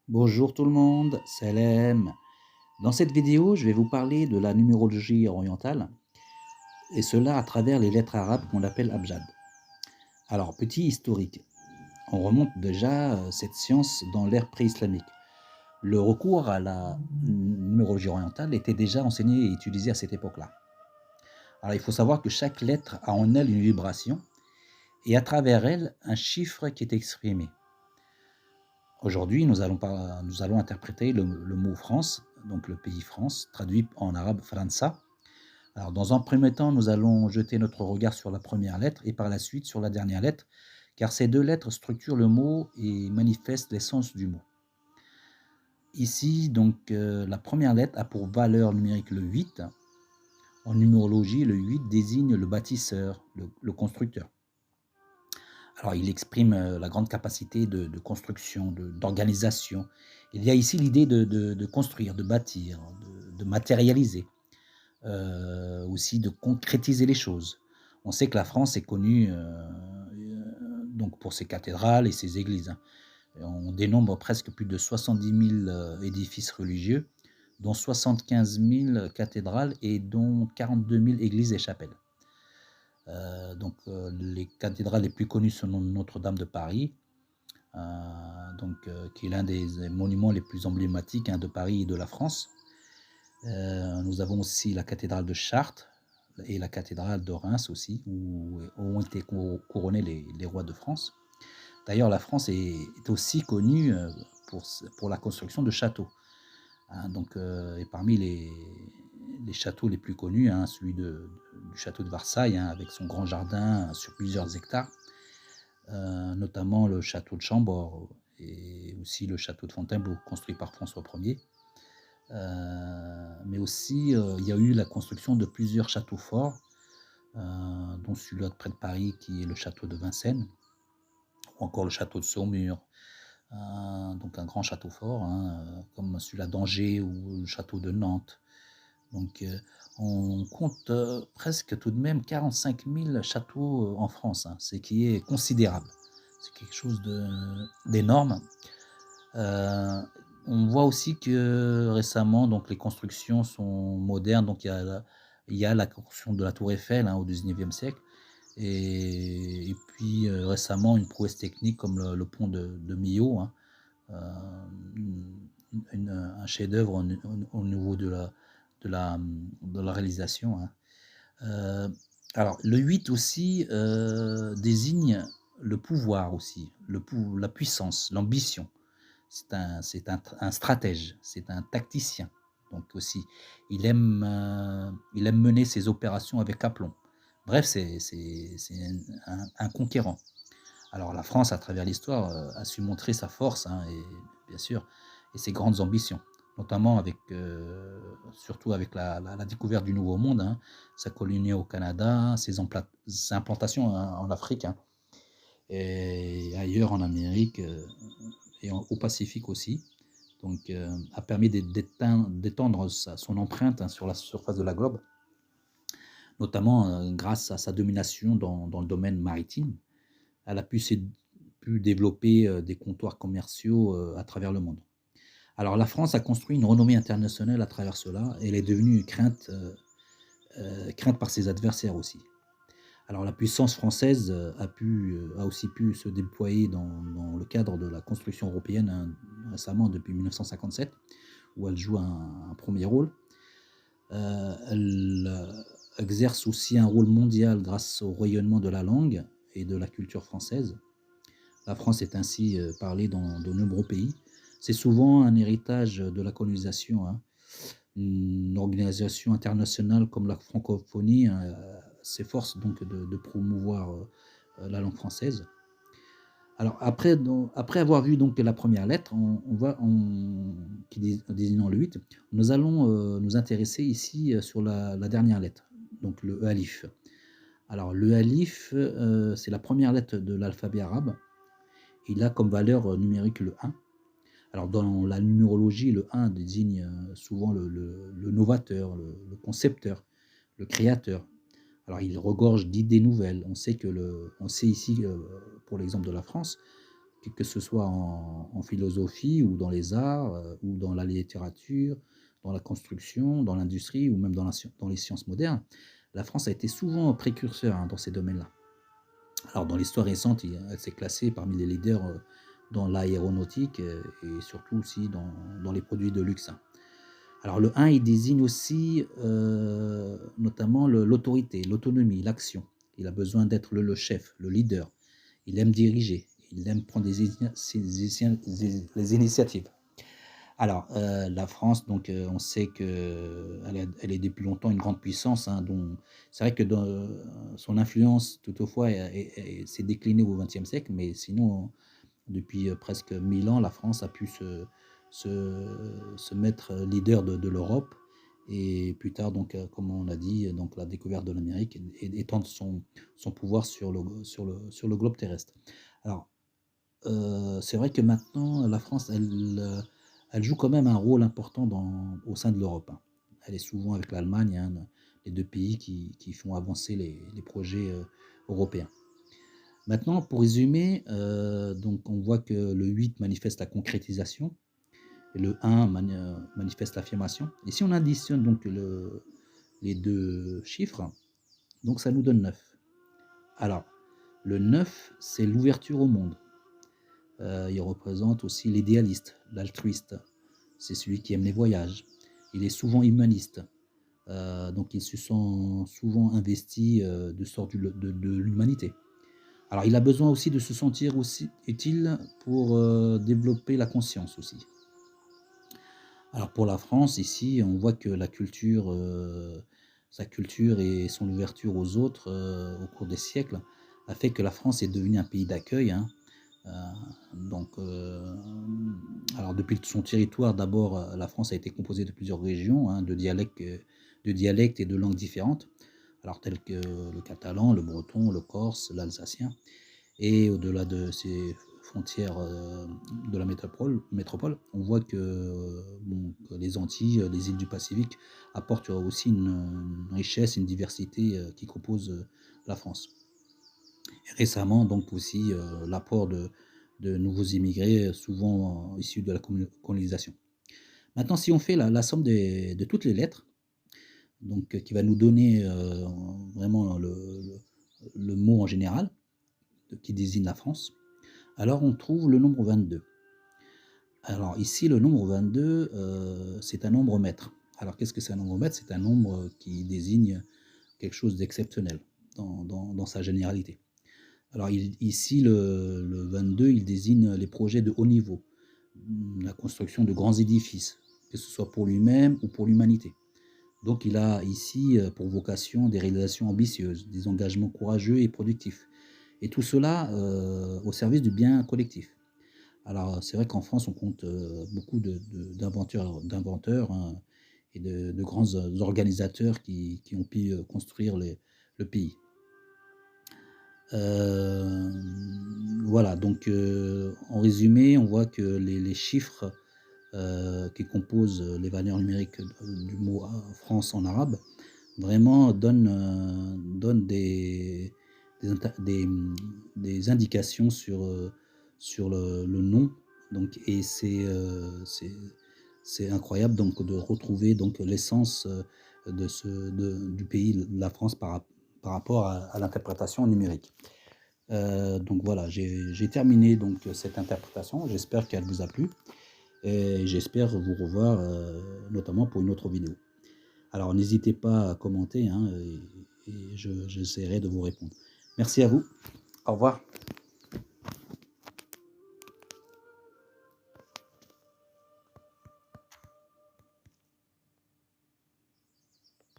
Bonjour tout le monde, Salem. Dans cette vidéo, je vais vous parler de la numérologie orientale, et cela à travers les lettres arabes qu'on appelle abjad. Alors, petit historique, on remonte déjà cette science dans l'ère pré-islamique. Le recours à la numérologie orientale était déjà enseigné et utilisé à cette époque-là. Alors, il faut savoir que chaque lettre a en elle une vibration, et à travers elle, un chiffre qui est exprimé. Aujourd'hui, nous allons interpréter le mot France, donc le pays France, traduit en arabe França. Alors, dans un premier temps, nous allons jeter notre regard sur la première lettre et par la suite sur la dernière lettre, car ces deux lettres structurent le mot et manifestent l'essence du mot. Ici, donc, la première lettre a pour valeur numérique le 8. En numérologie, le 8 désigne le bâtisseur, le constructeur. Alors, il exprime la grande capacité de construction, d'organisation. Il y a ici l'idée de construire, de bâtir, de matérialiser, aussi de concrétiser les choses. On sait que la France est connue donc pour ses cathédrales et ses églises, hein. On dénombre presque plus de 70 000 édifices religieux, dont 75 000 cathédrales et dont 42 000 églises et chapelles. Les cathédrales les plus connues sont Notre-Dame de Paris, qui est l'un des monuments les plus emblématiques, hein, de Paris et de la France. Nous avons aussi la cathédrale de Chartres et la cathédrale de Reims aussi, où ont été couronnés les rois de France. D'ailleurs, la France est aussi connue pour la construction de châteaux, hein. Et parmi les châteaux les plus connus, hein, celui du château de Versailles, hein, avec son grand jardin sur plusieurs hectares, notamment le château de Chambord et aussi le château de Fontainebleau, construit par François Ier. Mais aussi, il y a eu la construction de plusieurs châteaux forts, dont celui-là près de Paris, qui est le château de Vincennes, ou encore le château de Saumur, donc un grand château fort, hein, comme celui-là d'Angers ou le château de Nantes. Donc, on compte presque tout de même 45 000 châteaux en France, hein, ce qui est considérable. C'est quelque chose d'énorme. Euh, on voit aussi que récemment, donc, les constructions sont modernes. Donc, il y a la construction de la Tour Eiffel, hein, au 19e siècle. Et puis récemment, une prouesse technique comme le pont de Millau, hein, un chef-d'œuvre au niveau de la réalisation, hein. Euh, alors, le 8 aussi désigne le pouvoir aussi, la puissance, l'ambition. C'est un stratège, c'est un tacticien. Donc aussi, il aime mener ses opérations avec aplomb. Bref, c'est un conquérant. Alors la France, à travers l'histoire, a su montrer sa force, hein, et bien sûr, et ses grandes ambitions, notamment surtout avec la découverte du Nouveau Monde, hein, sa colonie au Canada, ses implantations, hein, en Afrique, hein, et ailleurs en Amérique, au Pacifique aussi. Donc, a permis d'étendre son empreinte, hein, sur la surface de la globe, notamment grâce à sa domination dans le domaine maritime. Elle a pu développer des comptoirs commerciaux à travers le monde. Alors la France a construit une renommée internationale à travers cela, et elle est devenue crainte par ses adversaires aussi. Alors la puissance française a aussi pu se déployer dans le cadre de la construction européenne, hein, récemment depuis 1957, où elle joue un premier rôle. Elle exerce aussi un rôle mondial grâce au rayonnement de la langue et de la culture française. La France est ainsi parlée dans de nombreux pays. C'est souvent un héritage de la colonisation, hein. Une organisation internationale comme la francophonie s'efforce donc de promouvoir la langue française. Alors après avoir vu donc la première lettre, désignant le 8, nous allons nous intéresser ici sur la dernière lettre, donc le E alif. Alors le alif, c'est la première lettre de l'alphabet arabe. Il a comme valeur numérique le 1. Alors dans la numérologie, le 1 désigne souvent le novateur, le concepteur, le créateur. Alors il regorge d'idées nouvelles. On sait ici, pour l'exemple de la France, que ce soit en philosophie ou dans les arts, ou dans la littérature, dans la construction, dans l'industrie ou même dans les sciences modernes. La France a été souvent précurseur, hein, dans ces domaines-là. Alors dans l'histoire récente, elle s'est classée parmi les leaders, dans l'aéronautique, et surtout aussi dans les produits de luxe, hein. Alors le 1, il désigne aussi, notamment l'autorité, l'autonomie, l'action. Il a besoin d'être le chef, le leader. Il aime diriger, il aime prendre les initiatives. Alors, la France, donc, on sait qu'elle est depuis longtemps une grande puissance, hein, dont c'est vrai que son influence toutefois s'est déclinée au XXe siècle, mais sinon, depuis presque 1000 ans, la France a pu se mettre leader de l'Europe, et plus tard, donc, comme on a dit, donc la découverte de l'Amérique et étendre son pouvoir sur le globe terrestre. Alors, c'est vrai que maintenant, la France, elle joue quand même un rôle important au sein de l'Europe, hein. Elle est souvent avec l'Allemagne, hein, les deux pays qui font avancer les projets européens. Maintenant, pour résumer, donc on voit que le 8 manifeste la concrétisation et le 1 manifeste l'affirmation. Et si on additionne donc les deux chiffres, donc ça nous donne 9. Alors, le 9, c'est l'ouverture au monde. Il représente aussi l'idéaliste, l'altruiste. C'est celui qui aime les voyages. Il est souvent humaniste. Donc il se sent souvent investi de sort de l'humanité. Alors il a besoin aussi de se sentir aussi utile pour développer la conscience aussi. Alors pour la France, ici, on voit que sa culture et son ouverture aux autres au cours des siècles a fait que la France est devenue un pays d'accueil, hein. Euh, donc, alors depuis son territoire, d'abord, la France a été composée de plusieurs régions, hein, de dialectes et de langues différentes, alors tels que le catalan, le breton, le corse, l'alsacien. Et au-delà de ces frontières de la métropole, on voit que les Antilles, les îles du Pacifique apportent aussi une richesse, une diversité qui compose la France. Et récemment, donc aussi l'apport de nouveaux immigrés, souvent issus de la colonisation. Maintenant, si on fait la somme de toutes les lettres, donc qui va nous donner vraiment le mot en général, qui désigne la France, alors on trouve le nombre 22. Alors ici, le nombre 22, c'est un nombre maître. Alors qu'est-ce que c'est un nombre maître? C'est un nombre qui désigne quelque chose d'exceptionnel dans sa généralité. Alors ici, le 22, il désigne les projets de haut niveau, la construction de grands édifices, que ce soit pour lui-même ou pour l'humanité. Donc il a ici pour vocation des réalisations ambitieuses, des engagements courageux et productifs. Et tout cela au service du bien collectif. Alors c'est vrai qu'en France, on compte beaucoup d'inventeurs, hein, et de grands organisateurs qui ont pu construire le pays. Voilà, donc en résumé, on voit que les chiffres qui composent les valeurs numériques du mot France en arabe, vraiment donnent des indications sur le nom. Donc, et c'est incroyable donc de retrouver donc l'essence du pays, de la France par rapport à l'interprétation numérique. Donc voilà, j'ai terminé donc cette interprétation. J'espère qu'elle vous a plu et j'espère vous revoir notamment pour une autre vidéo. Alors n'hésitez pas à commenter, hein, et j'essaierai de vous répondre. Merci à vous. Au revoir.